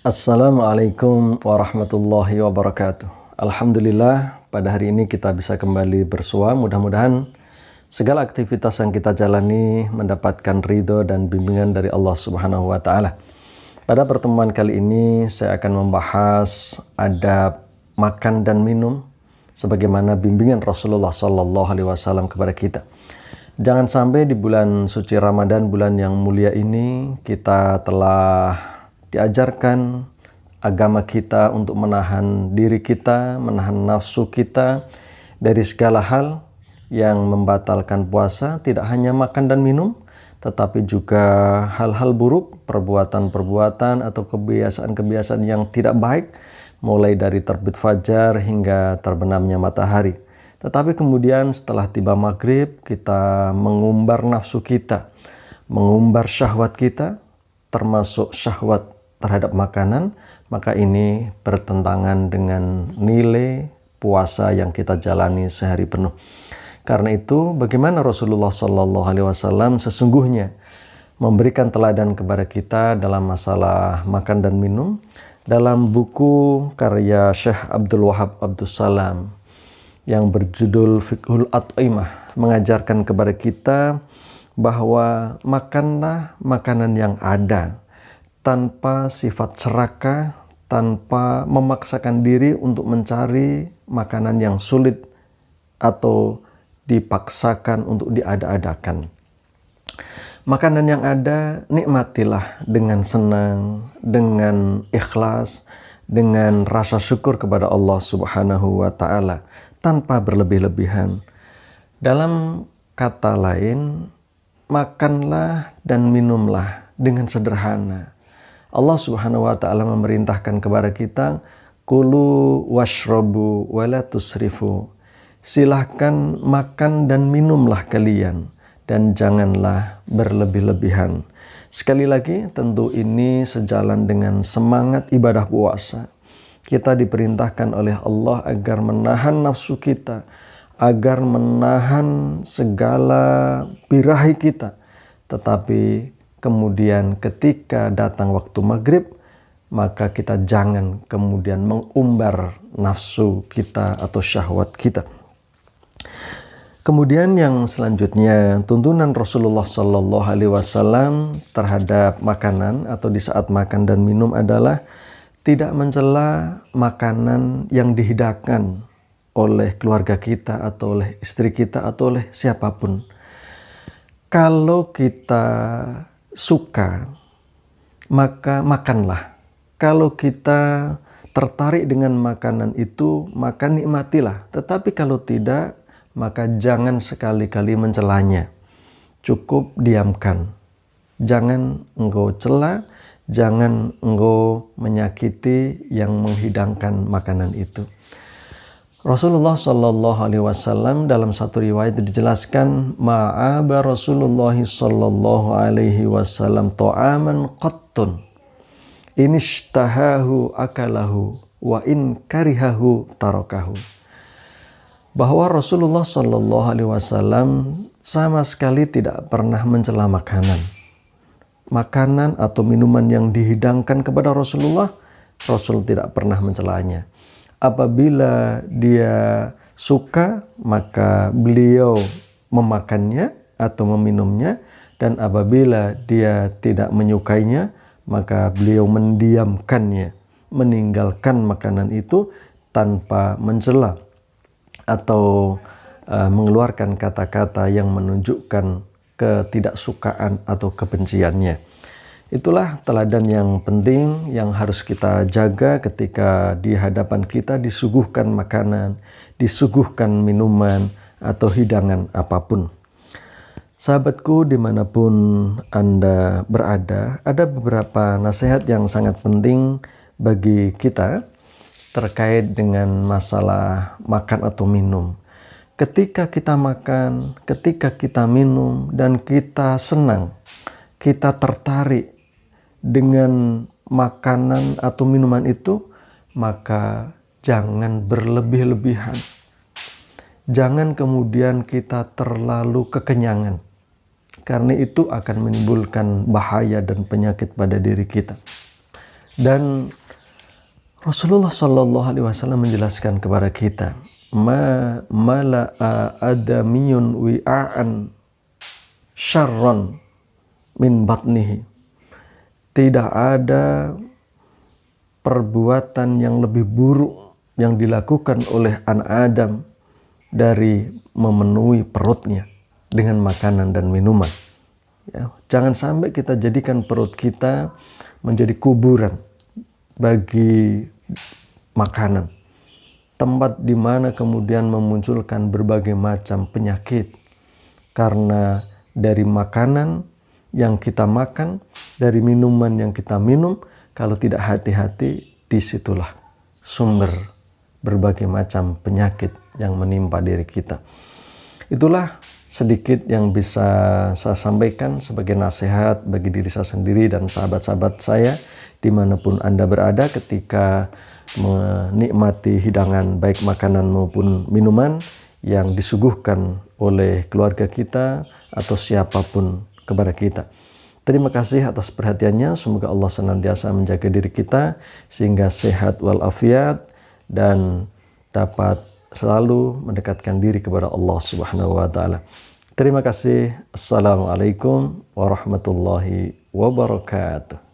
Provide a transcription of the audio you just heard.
Assalamualaikum warahmatullahi wabarakatuh. Alhamdulillah, pada hari ini kita bisa kembali bersua. Mudah-mudahan segala aktivitas yang kita jalani mendapatkan ridho dan bimbingan dari Allah Subhanahu wa Ta'ala. Pada pertemuan kali ini, saya akan membahas adab makan dan minum sebagaimana bimbingan Rasulullah Sallallahu Alaihi Wasallam kepada kita. Jangan sampai di bulan suci Ramadan, bulan yang mulia ini, kita telah diajarkan agama kita untuk menahan diri kita, menahan nafsu kita dari segala hal yang membatalkan puasa, tidak hanya makan dan minum, tetapi juga hal-hal buruk, perbuatan-perbuatan atau kebiasaan-kebiasaan yang tidak baik, mulai dari terbit fajar hingga terbenamnya matahari. Tetapi kemudian setelah tiba maghrib, kita mengumbar nafsu kita, mengumbar syahwat kita, termasuk syahwat terhadap makanan, maka ini bertentangan dengan nilai puasa yang kita jalani sehari penuh. Karena itu, bagaimana Rasulullah Sallallahu Alaihi Wasallam sesungguhnya memberikan teladan kepada kita dalam masalah makan dan minum. Dalam buku karya Syekh Abdul Wahab Abdus Salam yang berjudul Fiqhul At'imah mengajarkan kepada kita bahwa makanlah makanan yang ada, tanpa sifat serakah, tanpa memaksakan diri untuk mencari makanan yang sulit atau dipaksakan untuk diada-adakan. Makanan yang ada, nikmatilah dengan senang, dengan ikhlas, dengan rasa syukur kepada Allah Subhanahu wa Ta'ala, tanpa berlebih-lebihan. Dalam kata lain, makanlah dan minumlah dengan sederhana. Allah Subhanahu wa Ta'ala memerintahkan kepada kita, kulu washrobu wala tusrifu. Silahkan makan dan minumlah kalian, dan janganlah berlebih-lebihan. Sekali lagi, tentu ini sejalan dengan semangat ibadah puasa. Kita diperintahkan oleh Allah agar menahan nafsu kita, agar menahan segala birahi kita. Tetapi kemudian ketika datang waktu maghrib, maka kita jangan kemudian mengumbar nafsu kita atau syahwat kita. Kemudian yang selanjutnya, tuntunan Rasulullah Sallallahu Alaihi Wasallam terhadap makanan atau di saat makan dan minum adalah tidak mencela makanan yang dihidangkan oleh keluarga kita atau oleh istri kita atau oleh siapapun. Kalau kita suka, maka makanlah. Kalau kita tertarik dengan makanan itu, maka nikmatilah. Tetapi kalau tidak, maka jangan sekali-kali mencelanya. Cukup diamkan. Jangan engkau cela, jangan engkau menyakiti yang menghidangkan makanan itu. Rasulullah Sallallahu Alaihi Wasallam dalam satu riwayat dijelaskan, ma'aba Rasulullah Sallallahu Alaihi Wasallam ta'aman qattun inishtahahu akalahu wa in karihahu tarakahu. Bahwa Rasulullah Sallallahu Alaihi Wasallam sama sekali tidak pernah mencela makanan. Makanan atau minuman yang dihidangkan kepada Rasulullah, Rasul tidak pernah mencelanya. Apabila dia suka, maka beliau memakannya atau meminumnya, dan apabila dia tidak menyukainya, maka beliau mendiamkannya, meninggalkan makanan itu tanpa mencela atau mengeluarkan kata-kata yang menunjukkan ketidaksukaan atau kebenciannya. Itulah teladan yang penting yang harus kita jaga ketika di hadapan kita disuguhkan makanan, disuguhkan minuman, atau hidangan apapun. Sahabatku, dimanapun Anda berada, ada beberapa nasihat yang sangat penting bagi kita terkait dengan masalah makan atau minum. Ketika kita makan, ketika kita minum, dan kita senang, kita tertarik dengan makanan atau minuman itu, maka jangan berlebih-lebihan. Jangan kemudian kita terlalu kekenyangan. karena itu akan menimbulkan bahaya dan penyakit pada diri kita. Dan Rasulullah Shallallahu Alaihi Wasallam menjelaskan kepada kita, ma mala'a adamiyun wi'an syarron min batnihi. Tidak ada perbuatan yang lebih buruk yang dilakukan oleh anak Adam dari memenuhi perutnya dengan makanan dan minuman. Ya, jangan sampai kita jadikan perut kita menjadi kuburan bagi makanan, tempat di mana kemudian memunculkan berbagai macam penyakit karena dari makanan yang kita makan, dari minuman yang kita minum. Kalau tidak hati-hati, disitulah sumber berbagai macam penyakit yang menimpa diri kita. Itulah sedikit yang bisa saya sampaikan sebagai nasihat bagi diri saya sendiri dan sahabat-sahabat saya dimanapun Anda berada ketika menikmati hidangan baik makanan maupun minuman yang disuguhkan oleh keluarga kita atau siapapun kepada kita. Terima kasih atas perhatiannya. Semoga Allah senantiasa menjaga diri kita sehingga sehat walafiat dan dapat selalu mendekatkan diri kepada Allah Subhanahu wa taala. Terima kasih. Assalamualaikum warahmatullahi wabarakatuh.